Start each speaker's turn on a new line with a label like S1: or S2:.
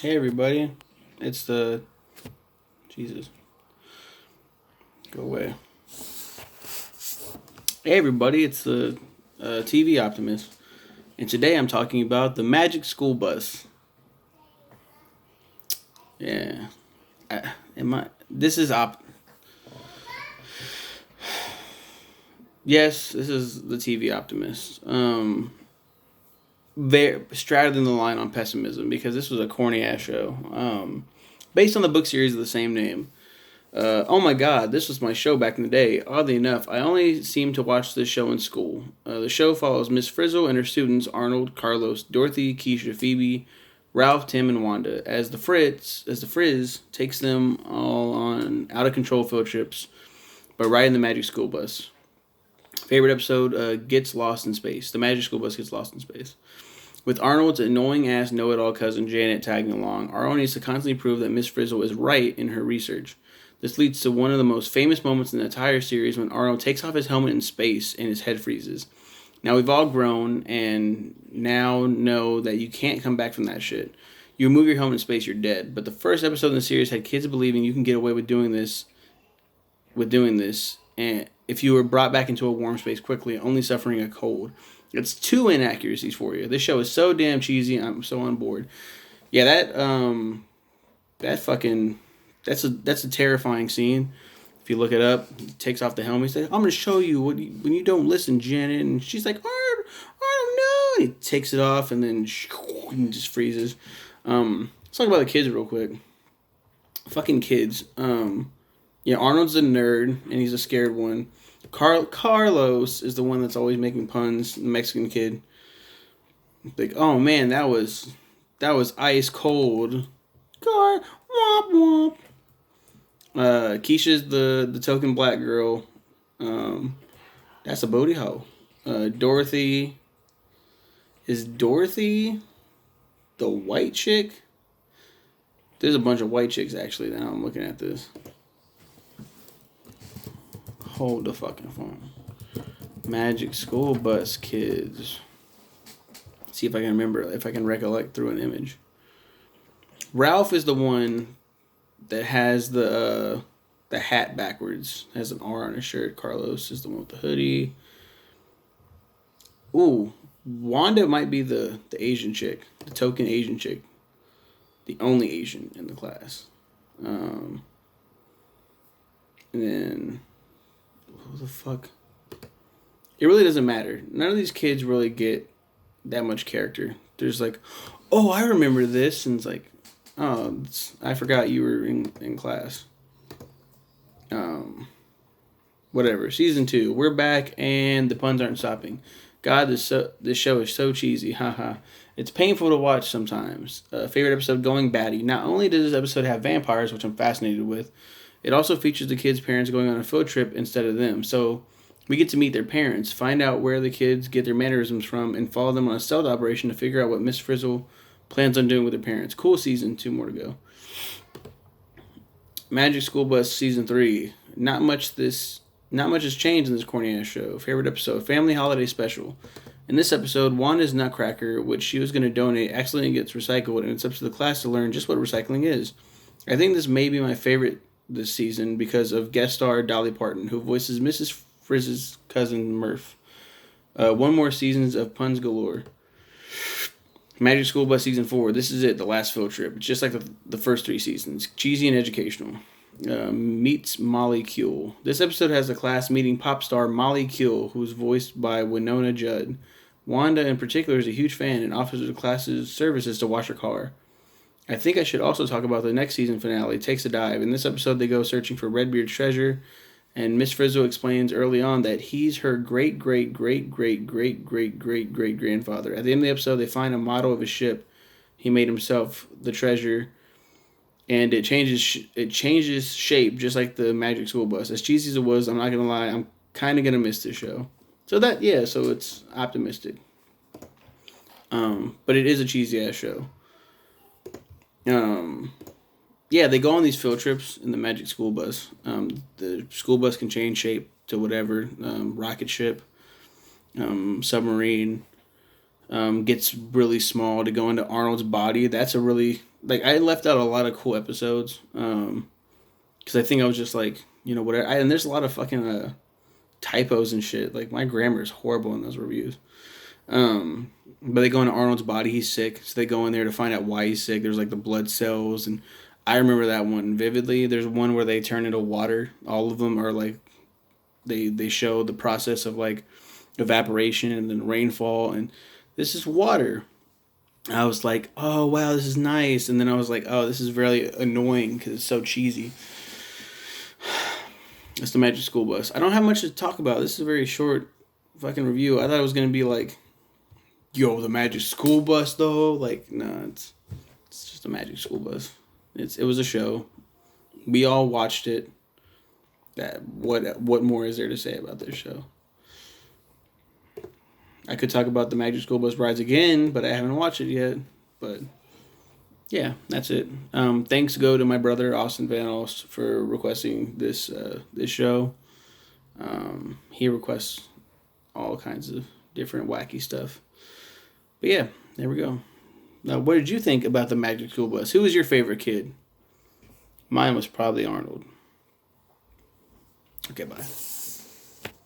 S1: Hey everybody, it's the Jesus. Go away. Hey everybody, it's the TV Optimist, and today I'm talking about the Magic School Bus. Yeah, am I? This is op. Yes, this is the TV Optimist. Very straddling the line on pessimism because this was a corny ass show. Based on the book series of the same name. Oh my god, this was my show back in the day. Oddly enough, I only seemed to watch this show in school. The show follows Miss Frizzle and her students Arnold, Carlos, Dorothy, Keisha, Phoebe, Ralph, Tim, and Wanda as the Frizz takes them all on out of control field trips by riding the Magic School Bus. Favorite episode gets lost in space. The Magic School Bus gets lost in space. With Arnold's annoying ass know it all cousin Janet tagging along, Arnold needs to constantly prove that Miss Frizzle is right in her research. This leads to one of the most famous moments in the entire series when Arnold takes off his helmet in space and his head freezes. Now we've all grown and now know that you can't come back from that shit. You remove your helmet in space, you're dead. But the first episode in the series had kids believing you can get away with doing this, and if you were brought back into a warm space quickly, only suffering a cold. It's two inaccuracies for you. This show is so damn cheesy. I'm so on board. Yeah, that fucking that's a terrifying scene. If you look it up, he takes off the helmet. He's like, "I'm gonna show you when you don't listen, Janet." And she's like, "I don't know." And he takes it off, and then and just freezes. Let's talk about the kids real quick. Fucking kids. Yeah, Arnold's a nerd, and he's a scared one. Carlos is the one that's always making puns. The Mexican kid. Like, oh man, that was ice cold. Womp womp. Keisha's the token black girl. Um, that's a booty hole. Dorothy is Dorothy the white chick. There's a bunch of white chicks actually. Now I'm looking at this. Hold the fucking phone. Magic School Bus Kids. See if I can remember. If I can recollect through an image. Ralph is the one that has the hat backwards. Has an R on his shirt. Carlos is the one with the hoodie. Ooh, Wanda might be the Asian chick, the token Asian chick, the only Asian in the class. And then who the fuck? It really doesn't matter. None of these kids really get that much character. There's like, oh, I remember this, and it's like, oh, I forgot you were in class. Um, Whatever. Season 2, we're back, and the puns aren't stopping. God, this show is so cheesy. Haha. It's painful to watch sometimes. Favorite episode, Going Batty. Not only does this episode have vampires, which I'm fascinated with, it also features the kids' parents going on a field trip instead of them. So we get to meet their parents, find out where the kids get their mannerisms from, and follow them on a stealth operation to figure out what Miss Frizzle plans on doing with their parents. Cool season. 2 more to go. Magic School Bus season 3. Not much has changed in this corny ass show. Favorite episode, Family Holiday Special. In this episode, Wanda's Nutcracker, which she was going to donate, accidentally gets recycled, and it's up to the class to learn just what recycling is. I think this may be my favorite this season because of guest star Dolly Parton, who voices Mrs. Frizz's cousin Murph. One more seasons of puns galore. Magic School Bus season 4. This is it, the last field trip. It's just like the first 3 seasons, cheesy and educational. Meets Molly Kuehl. This episode has the class meeting pop star Molly Kuehl, who's voiced by Winona Judd. Wanda, in particular, is a huge fan and offers the class's services to wash her car. I think I should also talk about the next season finale, Takes a Dive. In this episode, they go searching for Redbeard's treasure, and Miss Frizzle explains early on that he's her great great great great great great great great grandfather. At the end of the episode, they find a model of a ship he made himself, the treasure, and it changes shape just like the Magic School Bus. As cheesy as it was, I'm not gonna lie, I'm kind of gonna miss this show. So it's optimistic. But it is a cheesy ass show. Um, yeah, they go on these field trips in the Magic School Bus. The school bus can change shape to whatever, rocket ship, submarine, gets really small to go into Arnold's body. That's a really, like, I left out a lot of cool episodes. Because I think I was just like, whatever. And there's a lot of fucking typos and shit. Like, my grammar is horrible in those reviews. But they go into Arnold's body. He's sick. So they go in there to find out why he's sick. There's like the blood cells. And I remember that one vividly. There's one where they turn into water. All of them are like, they show the process of like evaporation and then rainfall. And this is water. I was like, oh, wow, this is nice. And then I was like, oh, this is very annoying because it's so cheesy. It's the Magic School Bus. I don't have much to talk about. This is a very short fucking review. I thought it was going to be like, yo, the Magic School Bus, though. Like, no, it's just a Magic School Bus. It was a show. We all watched it. What more is there to say about this show? I could talk about the Magic School Bus rides again, but I haven't watched it yet. But yeah, that's it. Thanks go to my brother Austin Van Alst for requesting this show. He requests all kinds of different wacky stuff. But yeah, there we go. Now, what did you think about the Magic School Bus? Who was your favorite kid? Mine was probably Arnold. Okay, bye.